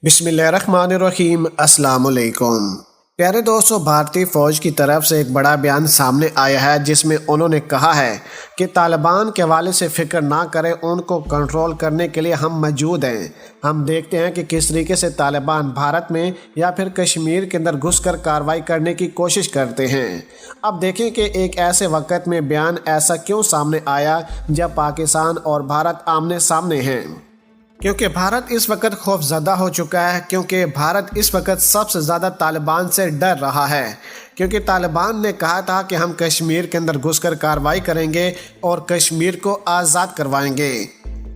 बिस्मिल्लाहिर्रहमानिर्रहीम। अस्सलाम वालेकुम। प्यारे दोस्तों, भारतीय फ़ौज की तरफ से एक बड़ा बयान सामने आया है जिसमें उन्होंने कहा है कि तालिबान के हवाले से फ़िक्र ना करें, उनको कंट्रोल करने के लिए हम मौजूद हैं। हम देखते हैं कि किस तरीके से तालिबान भारत में या फिर कश्मीर के अंदर घुसकर कार्रवाई करने की कोशिश करते हैं। अब देखें कि एक ऐसे वक्त में बयान ऐसा क्यों सामने आया जब पाकिस्तान और भारत आमने सामने हैं। क्योंकि भारत इस वक्त खौफज़दा हो चुका है, क्योंकि भारत इस वक्त सबसे ज़्यादा तालिबान से डर रहा है। क्योंकि तालिबान ने कहा था कि हम कश्मीर के अंदर घुसकर कार्रवाई करेंगे और कश्मीर को आज़ाद करवाएंगे,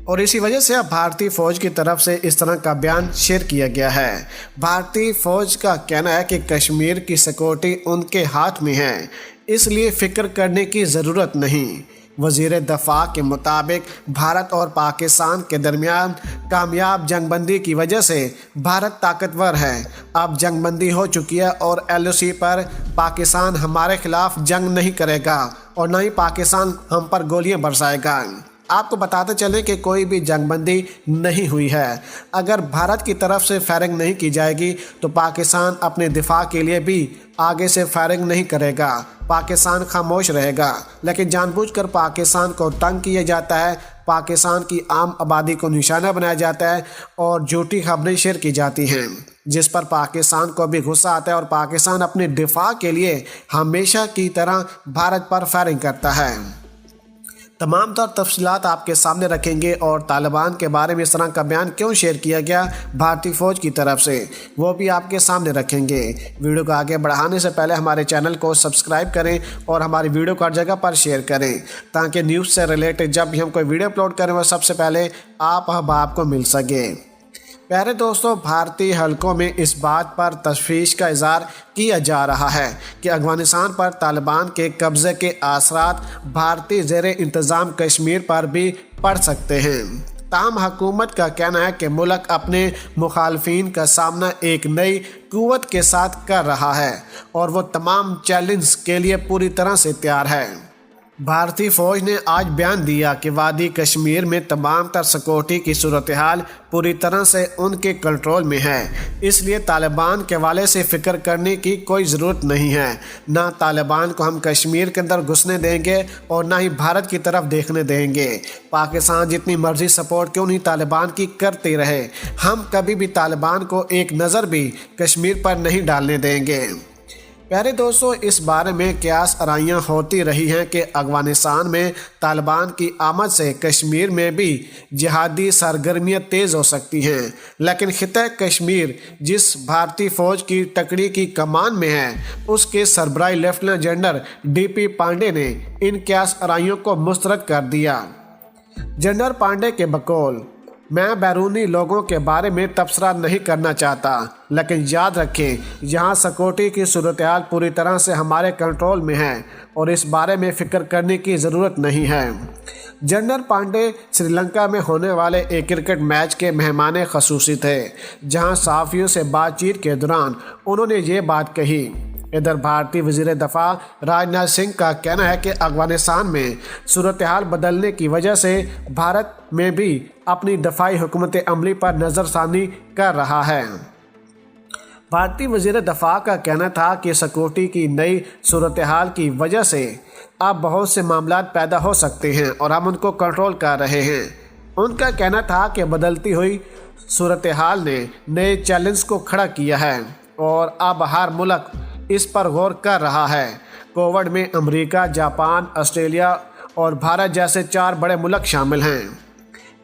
और इसी वजह से अब भारतीय फ़ौज की तरफ से इस तरह का बयान शेयर किया गया है। भारतीय फ़ौज का कहना है कि कश्मीर की सिक्योरिटी उनके हाथ में है, इसलिए फ़िक्र करने की ज़रूरत नहीं। वज़ीर दफ़ा के मुताबिक भारत और पाकिस्तान के दरमियान कामयाब जंगबंदी की वजह से भारत ताकतवर है। अब जंगबंदी हो चुकी है और LOC पर पाकिस्तान हमारे खिलाफ जंग नहीं करेगा और न ही पाकिस्तान हम पर गोलियां बरसाएगा। आपको बताते चलें कि कोई भी जंगबंदी नहीं हुई है। अगर भारत की तरफ से फायरिंग नहीं की जाएगी तो पाकिस्तान अपने दिफा के लिए भी आगे से फायरिंग नहीं करेगा, पाकिस्तान खामोश रहेगा। लेकिन जानबूझकर पाकिस्तान को तंग किया जाता है, पाकिस्तान की आम आबादी को निशाना बनाया जाता है और झूठी खबरें शेयर की जाती हैं, जिस पर पाकिस्तान को भी गुस्सा आता है और पाकिस्तान अपने दिफा के लिए हमेशा की तरह भारत पर फायरिंग करता है। तमाम तर तफसीलात आपके सामने रखेंगे और तालिबान के बारे में इस तरह का बयान क्यों शेयर किया गया भारतीय फ़ौज की तरफ से, वो भी आपके सामने रखेंगे। वीडियो को आगे बढ़ाने से पहले हमारे चैनल को सब्सक्राइब करें और हमारी वीडियो को हर जगह पर शेयर करें, ताकि न्यूज़ से रिलेटेड जब भी हम कोई वीडियो अपलोड करें वो सबसे पहले आप अहबाब को मिल सके। प्यारे दोस्तों, भारतीय हलकों में इस बात पर तशवीश का इज़हार किया जा रहा है कि अफ़गानिस्तान पर तालिबान के कब्ज़े के आसरात भारतीय ज़ेर इंतज़ाम कश्मीर पर भी पड़ सकते हैं। ताहम हुकूमत का कहना है कि मुल्क अपने मुखालफिन का सामना एक नई क़ुव्वत के साथ कर रहा है और वो तमाम चैलेंज के लिए पूरी तरह से तैयार है। भारतीय फ़ौज ने आज बयान दिया कि वादी कश्मीर में तमाम तर सिक्योरिटी की सूरत हाल पूरी तरह से उनके कंट्रोल में है, इसलिए तालिबान के हवाले से फ़िक्र करने की कोई ज़रूरत नहीं है। ना तालिबान को हम कश्मीर के अंदर घुसने देंगे और ना ही भारत की तरफ देखने देंगे। पाकिस्तान जितनी मर्ज़ी सपोर्ट क्यों नहीं तालिबान की करते रहे, हम कभी भी तालिबान को एक नज़र भी कश्मीर पर नहीं डालने देंगे। प्यारे दोस्तों, इस बारे में क़यास आराइयाँ होती रही हैं कि अफ़गानिस्तान में तालिबान की आमद से कश्मीर में भी जिहादी सरगर्मियाँ तेज़ हो सकती हैं, लेकिन खित्ता कश्मीर जिस भारतीय फ़ौज की टकरी की कमान में है, उसके सरबराही लेफ्टिनेंट जनरल DP पांडे ने इन क़यास आराइयों को मुस्तरद कर दिया। जनरल पांडे के बकौल, मैं बैरूनी लोगों के बारे में तबसरा नहीं करना चाहता, लेकिन याद रखें यहाँ सिक्योरिटी की सूरत हाल पूरी तरह से हमारे कंट्रोल में है और इस बारे में फ़िक्र करने की ज़रूरत नहीं है। जनरल पांडे श्रीलंका में होने वाले एक क्रिकेट मैच के मेहमान ख़ुसूसी थे, जहाँ सहाफ़ियों से बातचीत के दौरान उन्होंने ये बात कही। इधर भारतीय वज़ीर दफ़ा राजनाथ सिंह का कहना है कि अफ़गानिस्तान में सूरत हाल बदलने की वजह से भारत में भी अपनी दफ़ाई हुकूमत अमली पर नज़रसानी कर रहा है। भारतीय वज़ीर दफ़ा का कहना था कि सिक्योरिटी की नई सूरत हाल की वजह से अब बहुत से मामलात पैदा हो सकते हैं और हम उनको कंट्रोल कर रहे हैं। उनका कहना था कि बदलती हुई सूरत हाल ने नए चैलेंज को खड़ा किया है और अब हर मुल्क इस पर गौर कर रहा है। कोविड में अमेरिका, जापान, ऑस्ट्रेलिया और भारत जैसे 4 बड़े मुल्क शामिल हैं।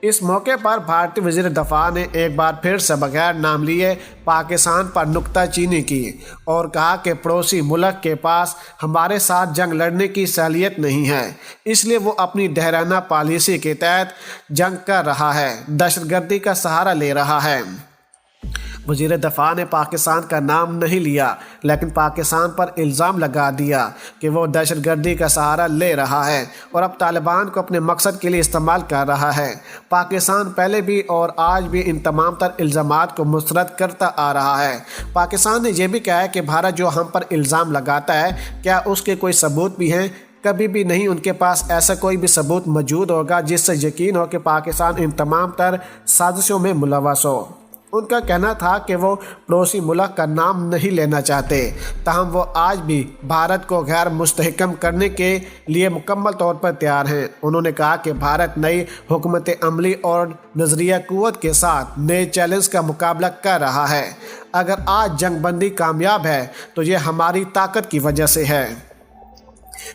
इस मौके पर भारतीय वज़ीर दफ़ा ने एक बार फिर से बगैर नाम लिए पाकिस्तान पर नुक्ताचीनी की और कहा कि पड़ोसी मुल्क के पास हमारे साथ जंग लड़ने की सहूलियत नहीं है, इसलिए वो अपनी दहराना पॉलिसी के तहत जंग कर रहा है, दहशतगर्दी का सहारा ले रहा है। वज़ीर दफ़ा ने पाकिस्तान का नाम नहीं लिया, लेकिन पाकिस्तान पर इल्ज़ाम लगा दिया कि वो दहशतगर्दी का सहारा ले रहा है और अब तालिबान को अपने मकसद के लिए इस्तेमाल कर रहा है। पाकिस्तान पहले भी और आज भी इन तमाम तर इल्ज़ामात को मुस्तरद करता आ रहा है। पाकिस्तान ने यह भी कहा है कि भारत जो हम पर इल्ज़ाम लगाता है, क्या उसके कोई सबूत भी हैं? कभी भी नहीं उनके पास ऐसा कोई भी सबूत मौजूद होगा जिससे यकीन हो कि पाकिस्तान इन तमाम तर साजिशों में मुलव्वस हो। उनका कहना था कि वो पड़ोसी मुल्क का नाम नहीं लेना चाहते, ताहम वो आज भी भारत को गैर मुस्तहकम करने के लिए मुकम्मल तौर पर तैयार हैं। उन्होंने कहा कि भारत नई हुकूमत अमली और नज़रिया क़ुव्वत के साथ नए चैलेंज का मुकाबला कर रहा है। अगर आज जंग बंदी कामयाब है तो ये हमारी ताकत की वजह से है।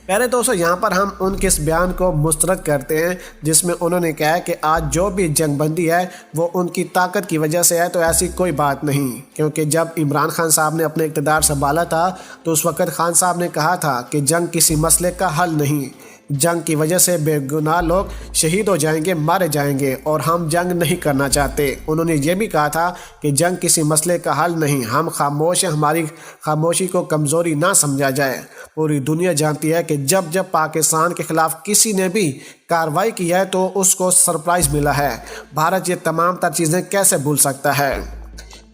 प्यारे दोस्तों, यहाँ पर हम उनके इस बयान को मुस्तरद करते हैं जिसमें उन्होंने कहा कि आज जो भी जंग बंदी है वो उनकी ताकत की वजह से है। तो ऐसी कोई बात नहीं, क्योंकि जब इमरान खान साहब ने अपने इक़्तिदार संभाला था तो उस वक़्त खान साहब ने कहा था कि जंग किसी मसले का हल नहीं, जंग की वजह से बेगुनाह लोग शहीद हो जाएंगे, मारे जाएंगे, और हम जंग नहीं करना चाहते। उन्होंने ये भी कहा था कि जंग किसी मसले का हल नहीं, हम खामोश हैं, हमारी खामोशी को कमज़ोरी ना समझा जाए। पूरी दुनिया जानती है कि जब जब पाकिस्तान के ख़िलाफ़ किसी ने भी कार्रवाई की है तो उसको सरप्राइज़ मिला है। भारत ये तमाम तर चीज़ें कैसे भूल सकता है।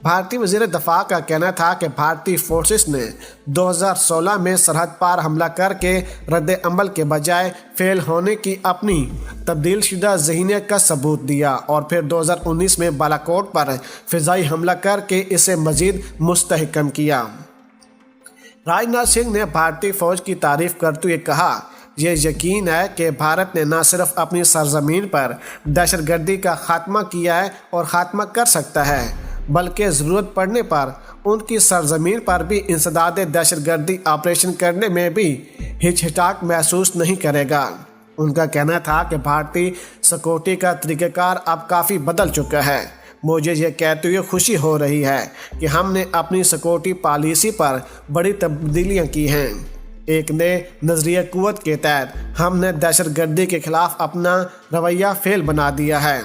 भारतीय वज़ीर दफ़ा का कहना था कि भारतीय फोर्सेस ने 2016 में सरहद पार हमला करके रद्द अमल के बजाय फेल होने की अपनी तब्दील शुदा ज़हनीत का सबूत दिया और फिर 2019 में बालाकोट पर फ़िज़ाई हमला करके इसे मज़ीद मुस्तहकम किया। राजनाथ सिंह ने भारतीय फ़ौज की तारीफ़ करते हुए कहा, ये यकीन है कि भारत ने न सिर्फ अपनी सरजमीन पर दहशतगर्दी का खात्मा किया है और ख़ात्मा कर सकता है, बल्कि ज़रूरत पड़ने पर उनकी सरजमीन पर भी इंसदाद दहशतगर्दी ऑपरेशन करने में भी हिचकिचाहट महसूस नहीं करेगा। उनका कहना था कि भारतीय सिक्योरिटी का तरीक़ाकार अब काफ़ी बदल चुका है। मुझे ये कहते हुए खुशी हो रही है कि हमने अपनी सिक्योरिटी पॉलिसी पर बड़ी तब्दीलियाँ की हैं। एक नए नज़रिया क़ुव्वत के तहत हमने दहशतगर्दी के ख़िलाफ़ अपना रवैया फेल बना दिया है।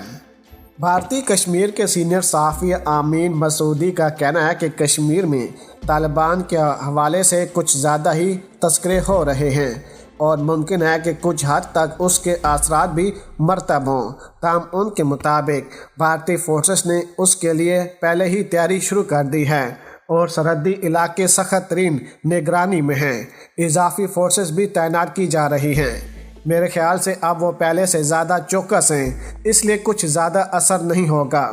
भारतीय कश्मीर के सीनियर सहाफ़ी आमीन मसूदी का कहना है कि कश्मीर में तालिबान के हवाले से कुछ ज़्यादा ही तस्करे हो रहे हैं और मुमकिन है कि कुछ हद तक उसके असरात भी मरतब हों। ताहम उनके मुताबिक भारतीय फोर्सेस ने उसके लिए पहले ही तैयारी शुरू कर दी है और सरहदी इलाके सख्त तरीन निगरानी में हैं। इजाफी फोर्सेस भी तैनात की जा रही हैं। मेरे ख्याल से अब वो पहले से ज़्यादा चौकस हैं, इसलिए कुछ ज़्यादा असर नहीं होगा।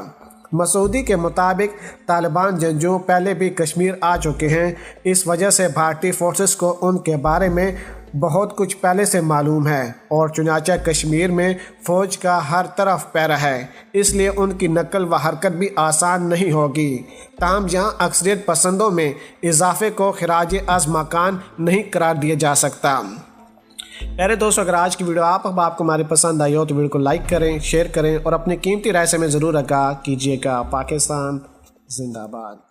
मसूदी के मुताबिक तालिबान जंगजू पहले भी कश्मीर आ चुके हैं, इस वजह से भारतीय फोर्सेस को उनके बारे में बहुत कुछ पहले से मालूम है और चुनांचे कश्मीर में फ़ौज का हर तरफ पैरा है, इसलिए उनकी नकल व हरकत भी आसान नहीं होगी। ताहम यहाँ अक्सरियत पसंदों में इजाफे को खराज मकान नहीं करार दिया जा सकता। प्यारे दोस्तों, अगर आज की वीडियो आपको हमारी पसंद आई हो तो वीडियो को लाइक करें, शेयर करें और अपनी कीमती राय से हमें ज़रूर आगाह कीजिएगा। पाकिस्तान जिंदाबाद।